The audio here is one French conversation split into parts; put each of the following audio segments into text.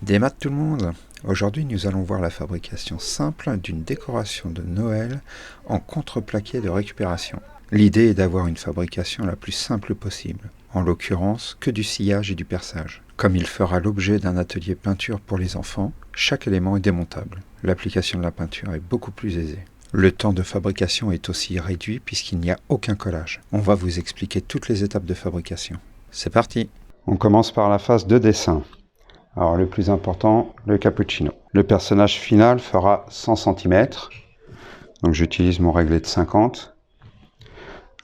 Démat tout le monde! Aujourd'hui nous allons voir la fabrication simple d'une décoration de Noël en contreplaqué de récupération. L'idée est d'avoir une fabrication la plus simple possible, en l'occurrence que du sciage et du perçage. Comme il fera l'objet d'un atelier peinture pour les enfants, chaque élément est démontable. L'application de la peinture est beaucoup plus aisée. Le temps de fabrication est aussi réduit puisqu'il n'y a aucun collage. On va vous expliquer toutes les étapes de fabrication. C'est parti! On commence par la phase de dessin. Alors le plus important, le cappuccino. Le personnage final fera 100 cm. Donc j'utilise mon réglé de 50.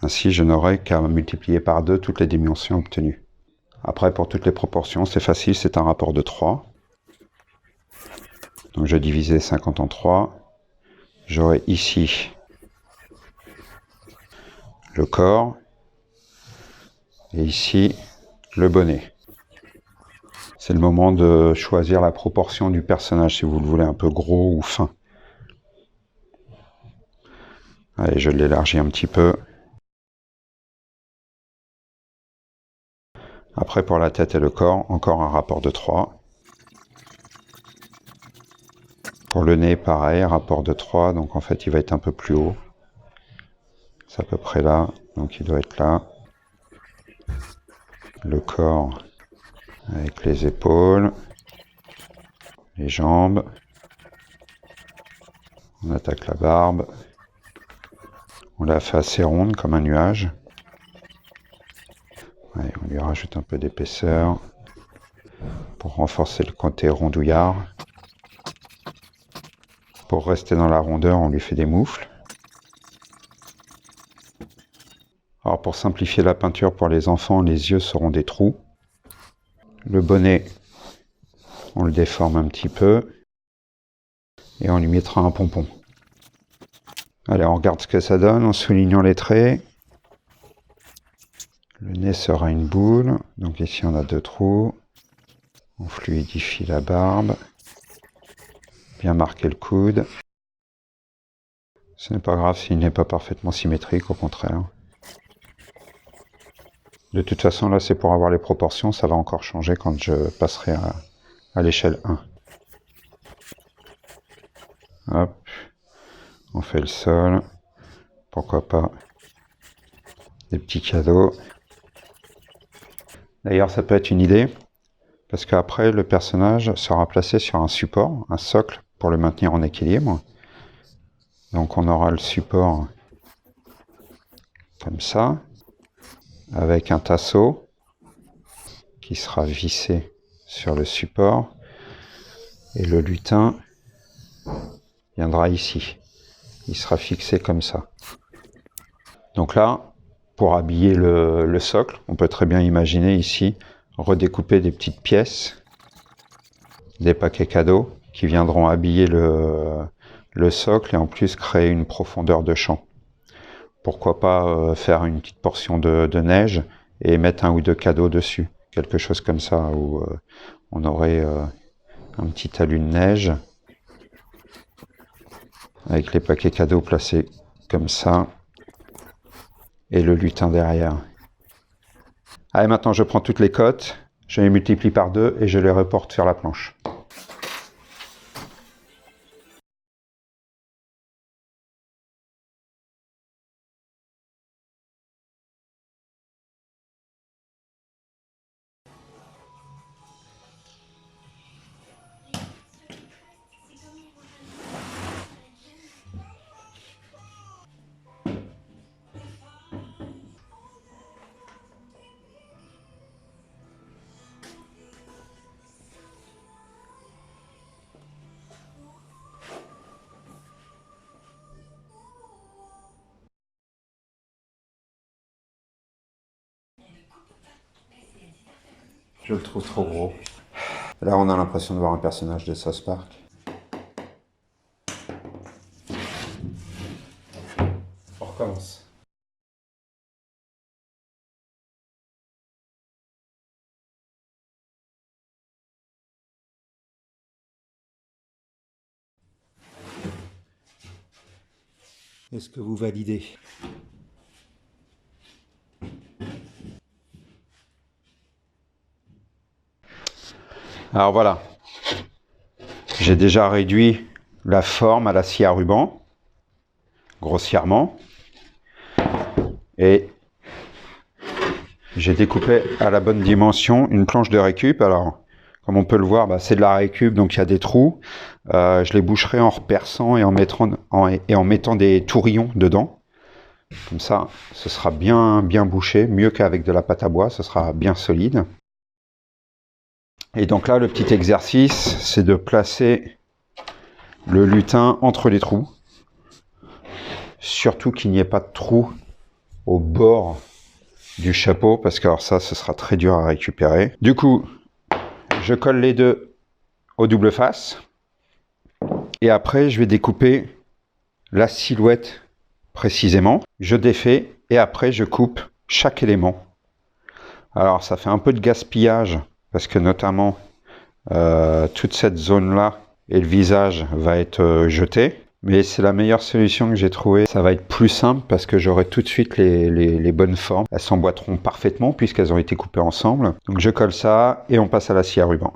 Ainsi je n'aurai qu'à multiplier par 2 toutes les dimensions obtenues. Après pour toutes les proportions, c'est facile, c'est un rapport de 3. Donc je divise 50 en 3. J'aurai ici le corps et ici le bonnet. C'est le moment de choisir la proportion du personnage, si vous le voulez un peu gros ou fin. Allez, je l'élargis un petit peu. Après, pour la tête et le corps, encore un rapport de 3. Pour le nez, pareil, rapport de 3. Donc en fait, il va être un peu plus haut. C'est à peu près là. Donc il doit être là. Le corps avec les épaules. Les jambes. On attaque la barbe. On la fait assez ronde comme un nuage. Allez, on lui rajoute un peu d'épaisseur pour renforcer le côté rondouillard. Pour rester dans la rondeur, on lui fait des moufles. Alors pour simplifier la peinture pour les enfants, les yeux seront des trous. Le bonnet, on le déforme un petit peu. Et on lui mettra un pompon. Allez, on regarde ce que ça donne en soulignant les traits. Le nez sera une boule. Donc ici on a 2 trous. On fluidifie la barbe. Bien marquer le coude. Ce n'est pas grave s'il n'est pas parfaitement symétrique, au contraire. De toute façon, là, c'est pour avoir les proportions. Ça va encore changer quand je passerai à l'échelle 1. Hop. On fait le sol. Pourquoi pas des petits cadeaux. D'ailleurs, ça peut être une idée, parce qu'après, le personnage sera placé sur un support, un socle, pour le maintenir en équilibre. Donc on aura le support comme ça, avec un tasseau qui sera vissé sur le support, et le lutin viendra ici. Il sera fixé comme ça. Donc là, pour habiller le socle, on peut très bien imaginer ici redécouper des petites pièces, des paquets cadeaux qui viendront habiller le socle et en plus créer une profondeur de champ. Pourquoi pas faire une petite portion de neige et mettre 1 ou 2 cadeaux dessus. Quelque chose comme ça, où on aurait un petit talus de neige avec les paquets cadeaux placés comme ça et le lutin derrière. Allez, maintenant je prends toutes les cotes, je les multiplie par 2 et je les reporte sur la planche. Je le trouve trop gros. Là, on a l'impression de voir un personnage de South Park. On recommence. Est-ce que vous validez? Alors voilà, J'ai déjà réduit la forme à la scie à ruban, grossièrement. Et j'ai découpé à la bonne dimension une planche de récup. Alors, comme on peut le voir, c'est de la récup, donc il y a des trous. Je les boucherai en reperçant et en mettant des tourillons dedans. Comme ça, ce sera bien bouché, mieux qu'avec de la pâte à bois, ce sera bien solide. Et donc là, le petit exercice, c'est de placer le lutin entre les trous. Surtout qu'il n'y ait pas de trou au bord du chapeau, parce que alors ça, ce sera très dur à récupérer. Du coup, je colle les deux au double face. Et après, je vais découper la silhouette précisément. Je défais et après, je coupe chaque élément. Alors, ça fait un peu de gaspillage, parce que notamment, toute cette zone-là et le visage va être jeté. Mais c'est la meilleure solution que j'ai trouvée. Ça va être plus simple parce que j'aurai tout de suite les bonnes formes. Elles s'emboîteront parfaitement puisqu'elles ont été coupées ensemble. Donc je colle ça et on passe à la scie à ruban.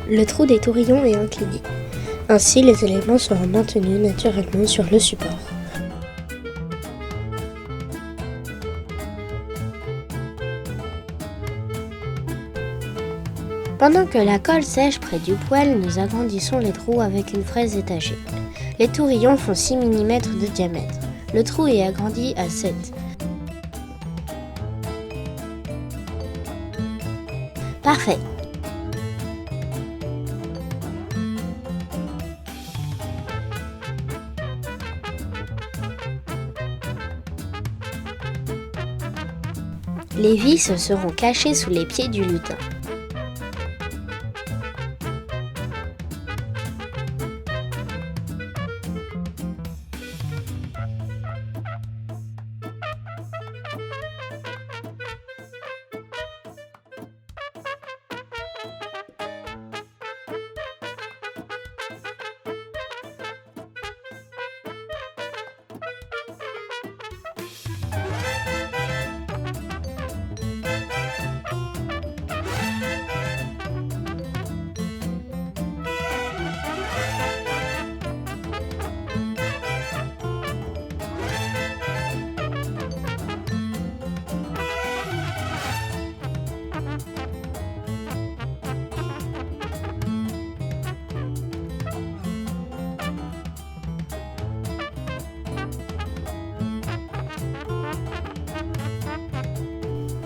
Le trou des tourillons est incliné. Ainsi, les éléments seront maintenus naturellement sur le support. Pendant que la colle sèche près du poêle, nous agrandissons les trous avec une fraise étagée. Les tourillons font 6 mm de diamètre. Le trou est agrandi à 7. Parfait. Les vis seront cachées sous les pieds du lutin.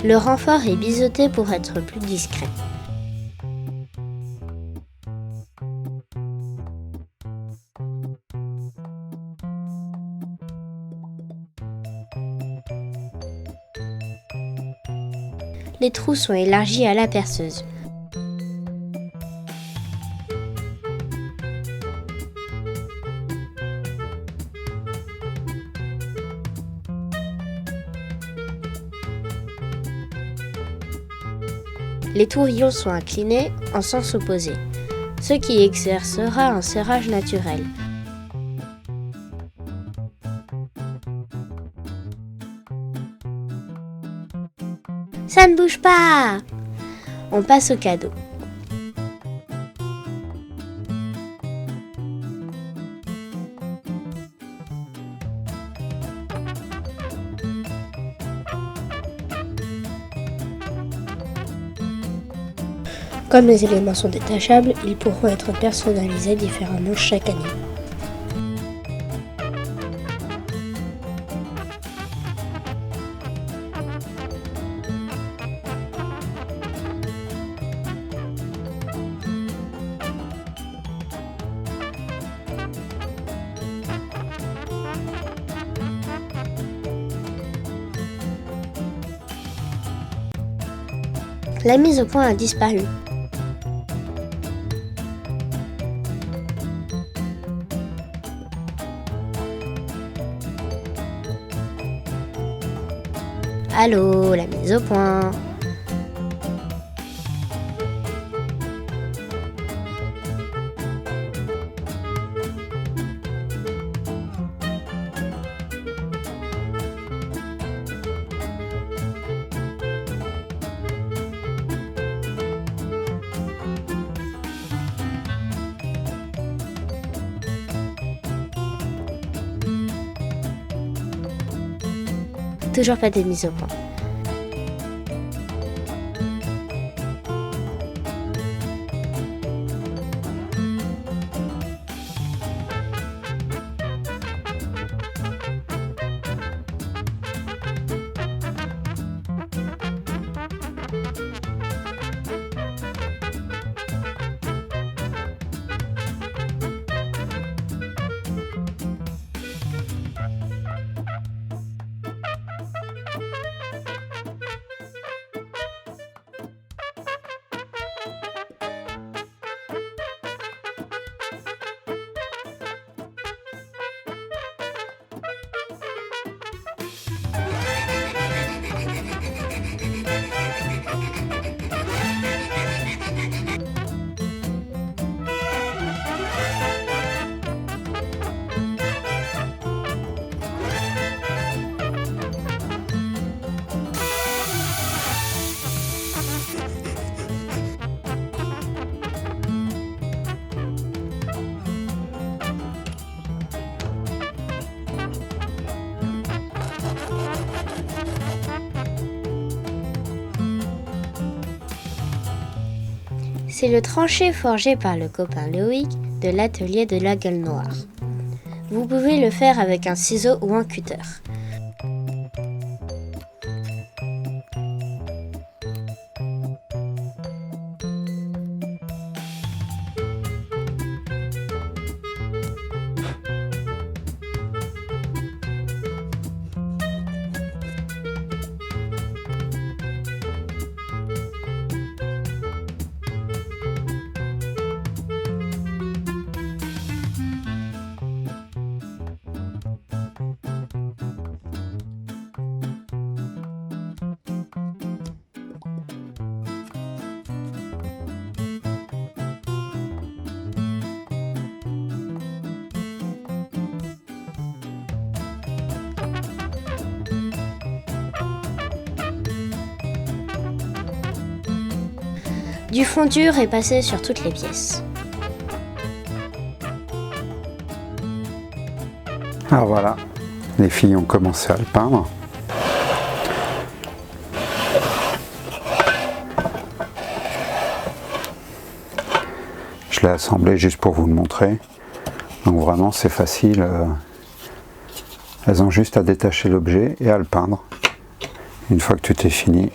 Le renfort est biseauté pour être plus discret. les trous sont élargis à la perceuse. Les tourillons sont inclinés en sens opposé, ce qui exercera un serrage naturel. Ça ne bouge pas! On passe au cadeau. Comme les éléments sont détachables, ils pourront être personnalisés différemment chaque année. La mise au point a disparu. Allô, la mise au point. Toujours pas de mise au point. C'est le tranché forgé par le copain Loïc de l'atelier de la Gueule Noire. Vous pouvez le faire avec un ciseau ou un cutter. Du fond dur est passé sur toutes les pièces. Alors voilà, les filles ont commencé à le peindre. Je l'ai assemblé juste pour vous le montrer. Donc vraiment c'est facile. Elles ont juste à détacher l'objet et à le peindre. Une fois que tout est fini,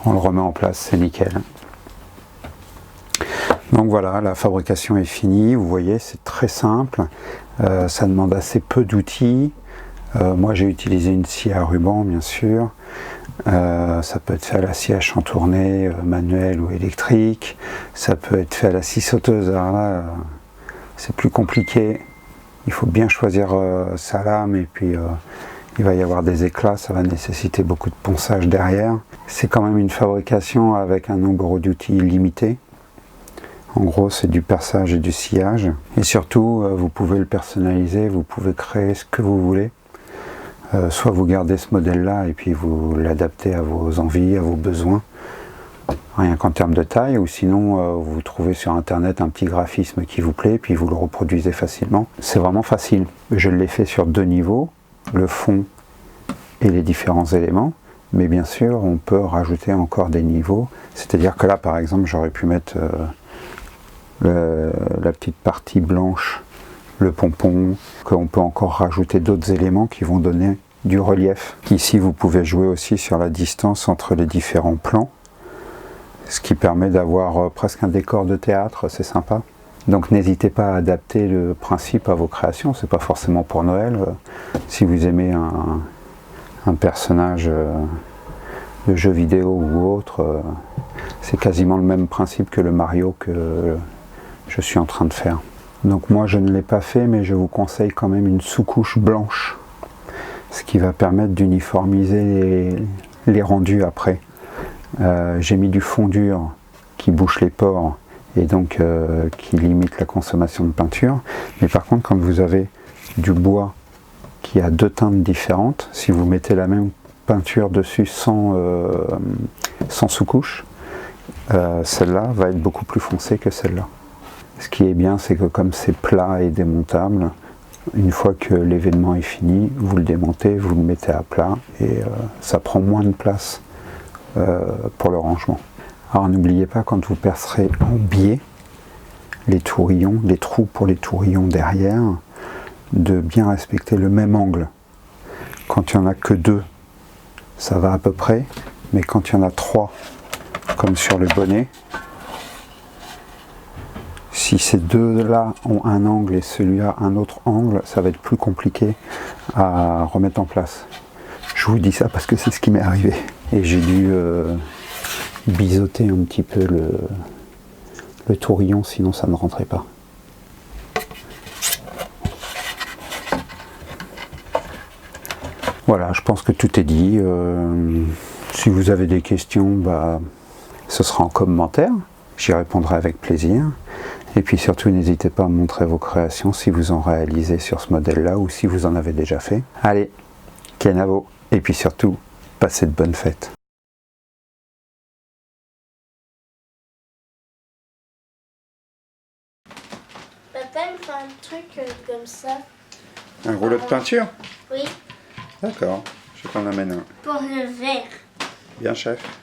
on le remet en place, c'est nickel. Donc voilà, la fabrication est finie. Vous voyez, c'est très simple. Ça demande assez peu d'outils. Moi j'ai utilisé une scie à ruban bien sûr. Ça peut être fait à la scie à chantourner, manuelle ou électrique. Ça peut être fait à la scie sauteuse. Alors là, c'est plus compliqué. Il faut bien choisir sa lame et puis il va y avoir des éclats. Ça va nécessiter beaucoup de ponçage derrière. C'est quand même une fabrication avec un nombre d'outils limité. En gros, c'est du perçage et du sciage. Et surtout, vous pouvez le personnaliser, vous pouvez créer ce que vous voulez. Soit vous gardez ce modèle-là et puis vous l'adaptez à vos envies, à vos besoins, rien qu'en termes de taille, ou sinon vous trouvez sur internet un petit graphisme qui vous plaît, puis vous le reproduisez facilement. C'est vraiment facile. Je l'ai fait sur 2 niveaux, le fond et les différents éléments, mais bien sûr on peut rajouter encore des niveaux, c'est-à-dire que là par exemple j'aurais pu mettre la petite partie blanche, le pompon, qu'on peut encore rajouter d'autres éléments qui vont donner du relief. Ici vous pouvez jouer aussi sur la distance entre les différents plans, ce qui permet d'avoir presque un décor de théâtre, c'est sympa. Donc n'hésitez pas à adapter le principe à vos créations, c'est pas forcément pour Noël. Si vous aimez un personnage de jeu vidéo ou autre, c'est quasiment le même principe que le Mario que je suis en train de faire. Donc moi je ne l'ai pas fait, mais je vous conseille quand même une sous-couche blanche, ce qui va permettre d'uniformiser les rendus après. J'ai mis du fond dur qui bouche les pores et donc qui limite la consommation de peinture. Mais par contre, quand vous avez du bois qui a 2 teintes différentes, si vous mettez la même peinture dessus sans sous-couche, celle-là va être beaucoup plus foncée que celle-là. Ce qui est bien, c'est que comme c'est plat et démontable, une fois que l'événement est fini, vous le démontez, vous le mettez à plat et ça prend moins de place pour le rangement. Alors n'oubliez pas, quand vous percerez en biais les tourillons, les trous pour les tourillons derrière, de bien respecter le même angle. Quand il n'y en a que 2, ça va à peu près, mais quand il y en a 3, comme sur le bonnet, si ces 2-là ont un angle et celui-là un autre angle, ça va être plus compliqué à remettre en place. Je vous dis ça parce que c'est ce qui m'est arrivé. Et j'ai dû biseauter un petit peu le tourillon, sinon ça ne rentrait pas. Voilà, je pense que tout est dit. Si vous avez des questions, ce sera en commentaire. J'y répondrai avec plaisir. Et puis surtout, n'hésitez pas à me montrer vos créations si vous en réalisez sur ce modèle-là ou si vous en avez déjà fait. Allez, Kenavo. Et puis surtout, passez de bonnes fêtes. Papa me fait un truc comme ça. Un rouleau de peinture? Oui, D'accord, je t'en amène un. pour le verre. Bien, chef.